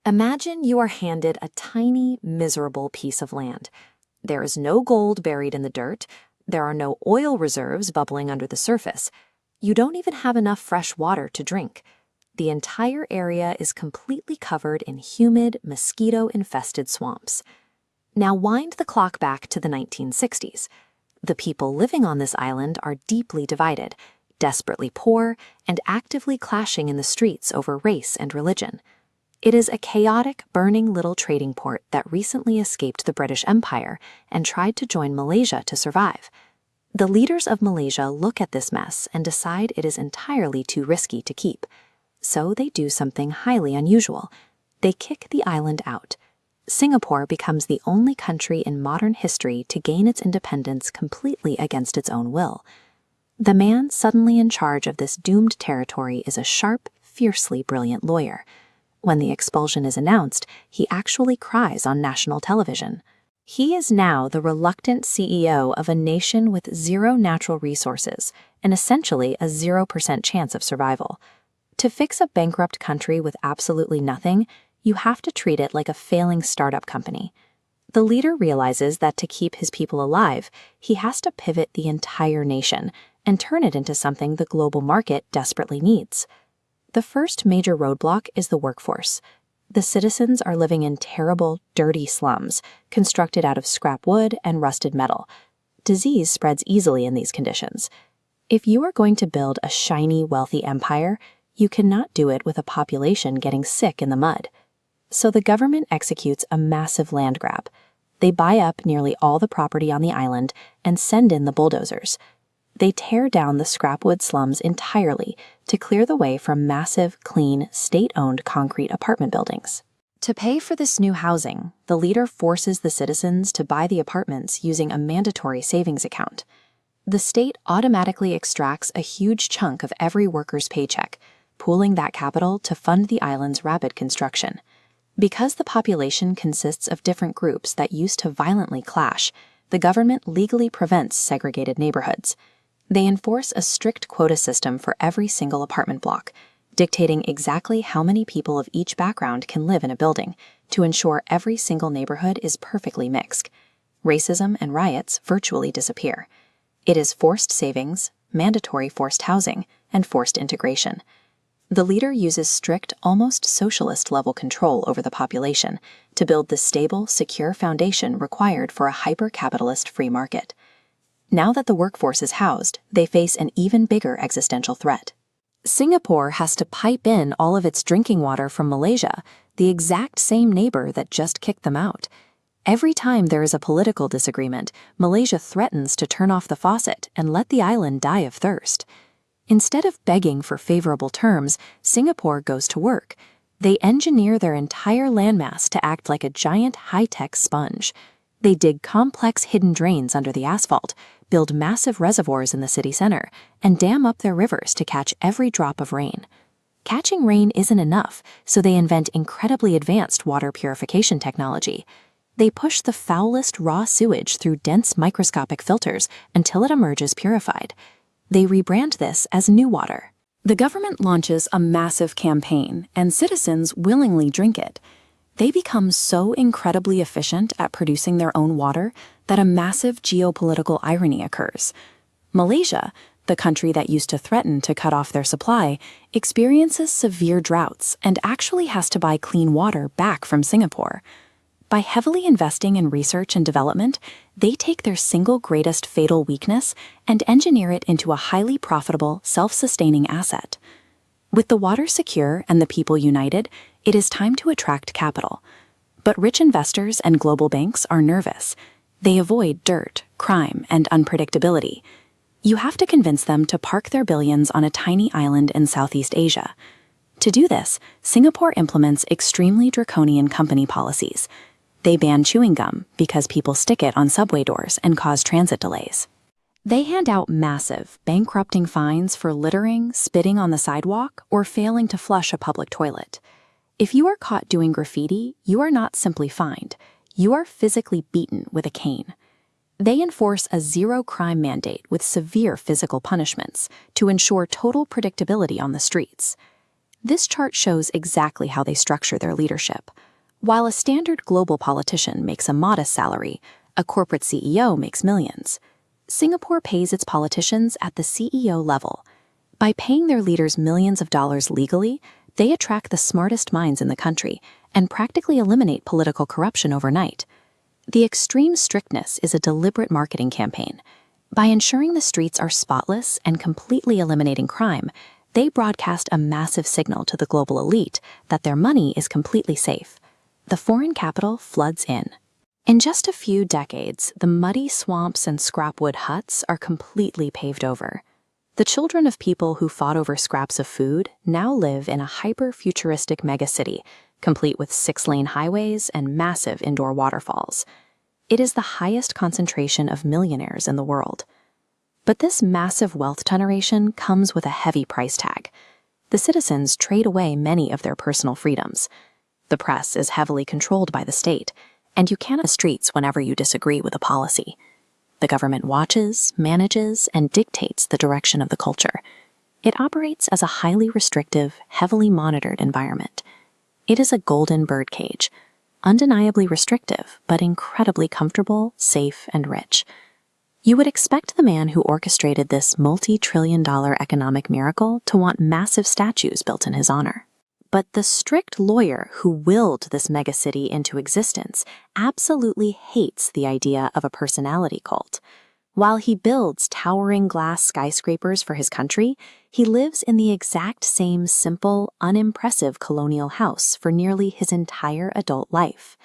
Imagine you are handed a tiny, miserable piece of land. There is no gold buried in the dirt. There are no oil reserves bubbling under the surface. You don't even have enough fresh water to drink. The entire area is completely covered in humid, mosquito-infested swamps. Now wind the clock back to the 1960s. The people living on this island are deeply divided, desperately poor, and actively clashing in the streets over race and religion. It is a chaotic, burning little trading port that recently escaped the British Empire and tried to join Malaysia to survive. The leaders of Malaysia look at this mess and decide it is entirely too risky to keep. So they do something highly unusual. They kick the island out. Singapore becomes the only country in modern history to gain its independence completely against its own will. The man suddenly in charge of this doomed territory is a sharp, fiercely brilliant lawyer. When the expulsion is announced, he actually cries on national television. He is now the reluctant CEO of a nation with zero natural resources and essentially a 0% chance of survival. To fix a bankrupt country with absolutely nothing, you have to treat it like a failing startup company. The leader realizes that to keep his people alive, he has to pivot the entire nation and turn it into something the global market desperately needs. The first major roadblock is the workforce. The citizens are living in terrible, dirty slums, constructed out of scrap wood and rusted metal. Disease spreads easily in these conditions. If you are going to build a shiny, wealthy empire, you cannot do it with a population getting sick in the mud. So the government executes a massive land grab. They buy up nearly all the property on the island and send in the bulldozers. They tear down the scrapwood slums entirely to clear the way for massive, clean, state-owned concrete apartment buildings. To pay for this new housing, the leader forces the citizens to buy the apartments using a mandatory savings account. The state automatically extracts a huge chunk of every worker's paycheck, pooling that capital to fund the island's rapid construction. Because the population consists of different groups that used to violently clash, the government legally prevents segregated neighborhoods. They enforce a strict quota system for every single apartment block, dictating exactly how many people of each background can live in a building to ensure every single neighborhood is perfectly mixed. Racism and riots virtually disappear. It is forced savings, mandatory forced housing, and forced integration. The leader uses strict, almost socialist-level control over the population to build the stable, secure foundation required for a hyper-capitalist free market. Now that the workforce is housed, they face an even bigger existential threat. Singapore has to pipe in all of its drinking water from Malaysia, the exact same neighbor that just kicked them out. Every time there is a political disagreement, Malaysia threatens to turn off the faucet and let the island die of thirst. Instead of begging for favorable terms, Singapore goes to work. They engineer their entire landmass to act like a giant high-tech sponge. They dig complex hidden drains under the asphalt, build massive reservoirs in the city center, and dam up their rivers to catch every drop of rain. Catching rain isn't enough, so they invent incredibly advanced water purification technology. They push the foulest raw sewage through dense microscopic filters until it emerges purified. They rebrand this as New Water. The government launches a massive campaign, and citizens willingly drink it. They become so incredibly efficient at producing their own water that a massive geopolitical irony occurs. Malaysia, the country that used to threaten to cut off their supply, experiences severe droughts and actually has to buy clean water back from Singapore. By heavily investing in research and development, they take their single greatest fatal weakness and engineer it into a highly profitable, self-sustaining asset. With the water secure and the people united, it is time to attract capital. But rich investors and global banks are nervous. They avoid dirt, crime, and unpredictability. You have to convince them to park their billions on a tiny island in Southeast Asia. To do this, Singapore implements extremely draconian company policies. They ban chewing gum because people stick it on subway doors and cause transit delays. They hand out massive, bankrupting fines for littering, spitting on the sidewalk, or failing to flush a public toilet. If you are caught doing graffiti, you are not simply fined. You are physically beaten with a cane. They enforce a zero-crime mandate with severe physical punishments to ensure total predictability on the streets. This chart shows exactly how they structure their leadership. While a standard global politician makes a modest salary, a corporate CEO makes millions. Singapore pays its politicians at the CEO level. By paying their leaders millions of dollars legally, they attract the smartest minds in the country and practically eliminate political corruption overnight. The extreme strictness is a deliberate marketing campaign. By ensuring the streets are spotless and completely eliminating crime, they broadcast a massive signal to the global elite that their money is completely safe. The foreign capital floods in. In just a few decades, the muddy swamps and scrapwood huts are completely paved over. The children of people who fought over scraps of food now live in a hyper-futuristic megacity, complete with 6-lane highways and massive indoor waterfalls. It is the highest concentration of millionaires in the world. But this massive wealth generation comes with a heavy price tag. The citizens trade away many of their personal freedoms. The press is heavily controlled by the state, and you can't the streets whenever you disagree with a policy. The government watches, manages, and dictates the direction of the culture. It operates as a highly restrictive, heavily monitored environment. It is a golden birdcage, undeniably restrictive, but incredibly comfortable, safe, and rich. You would expect the man who orchestrated this multi-trillion-dollar economic miracle to want massive statues built in his honor. But the strict lawyer who willed this megacity into existence absolutely hates the idea of a personality cult. While he builds towering glass skyscrapers for his country, he lives in the exact same simple, unimpressive colonial house for nearly his entire adult life.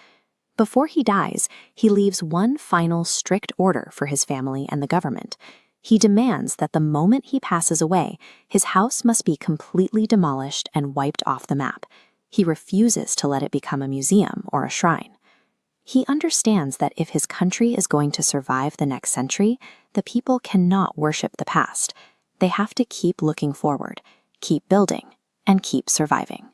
Before he dies, he leaves one final strict order for his family and the government. He demands that the moment he passes away, his house must be completely demolished and wiped off the map. He refuses to let it become a museum or a shrine. He understands that if his country is going to survive the next century, the people cannot worship the past. They have to keep looking forward, keep building, and keep surviving.